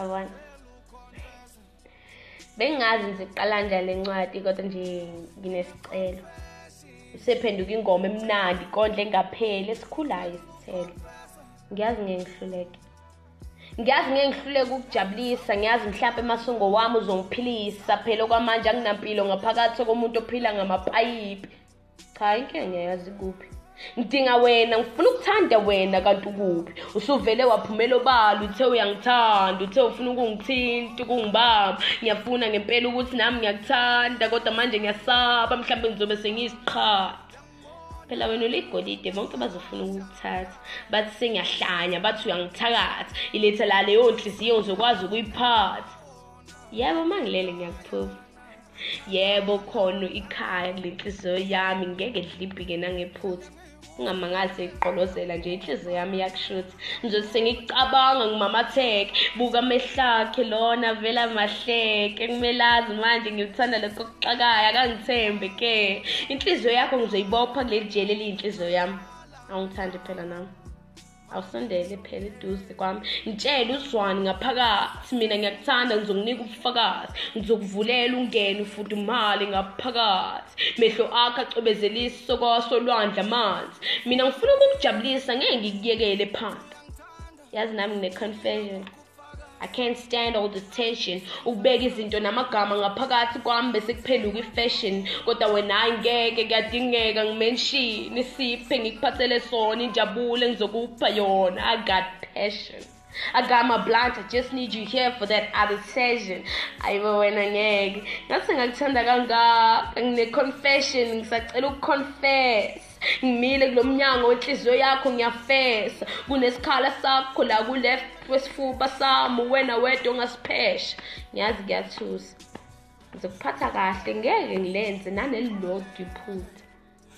Abana. Bengazi ngiqala njani lencwadi kodwa nje nginesicelo. Sephenduka ingoma emnandi konhle engapheli esikhulayo isithelo. Ngiyazi ngihluleke. Ngiyazi ngihluleke ukujabulisa, ngiyazi mhlawumbe emasongo wami uzongiphilisa phela kwamanje anginampilo ngaphakathi komuntu ophila ngamapayipi. Cha inkinga ngiyazi kuphi. Ngidinga wena, ngifuna ukuthanda wena kanti ukuphi. Usuvele waphumela obala uthe uyangithanda, uthe ufuna ukungithinta, ukungibamba. Ngiyafuna ngempela ukuthi nami ngiyakuthanda kodwa manje ngiyasaba mhlawumbe ngizobe sengiyisiqhathi. Phela wena uligolide bonke bazofuna ukuthatha. Bathi sengiyahlanya, bathi uyangithakatha. Ilethe la leyo nhliziyo ngizokwazi ukuyiphatha. Yebo mangilele ngiyakuphuza. Yebo khona ikhaya lenhliziyo yami ngeke dlibhike nangephutha. Ungamangali seyiqolozela nje inhliziyo yami yakushuthi. Ngizothi sengicabanga ngimamatheke, buka amehlakhe lona vela mahleke. Kumelazi manje ngikuthanda lokho kuxakaya akangithembe ke. Inhliziyo yakho ngizoyibopha kuleli jele eliyinhliziyo yami. Awungithandi phela nami. Awusondele phela eduze kwami. Ngitshela uzwani ngaphakathi mina ngiyakuthanda ngizokunika ubufakazi. Ngizokuvulela ungene ufudumale ngaphakathi. Mehlo akho acobezelisa isokwaso lwandle amanzi. Mina ngifuna ukukujabulisa ngeke ngikuyekele phansi. Yazi nami ngine confession. I can't stand all this tension. Ukubeka izinto namagama ngaphakathi kwami bese kuphenduka ifashion. Kodwa wena hayi ngeke kuyadingeka ngimention isiphe ngikuphathele sona injabulo engizokupha yona. I got passion. I got my blunt, I just need you here for that other session. Ayibo wena ngeke. Ngathi ngakuthanda kangaka ngine confession ngisacela ukuconfess. Ngimile kulomnyango wenhliziyo yakho ngiyafesa. Kunesikhala sakho la ku left wesifuba sami wena wedwa ongasiphesha. Ngiyazi kuyathusa. Ngizokuphatha kahle ngeke ngilenze nanelilodwa iphutha.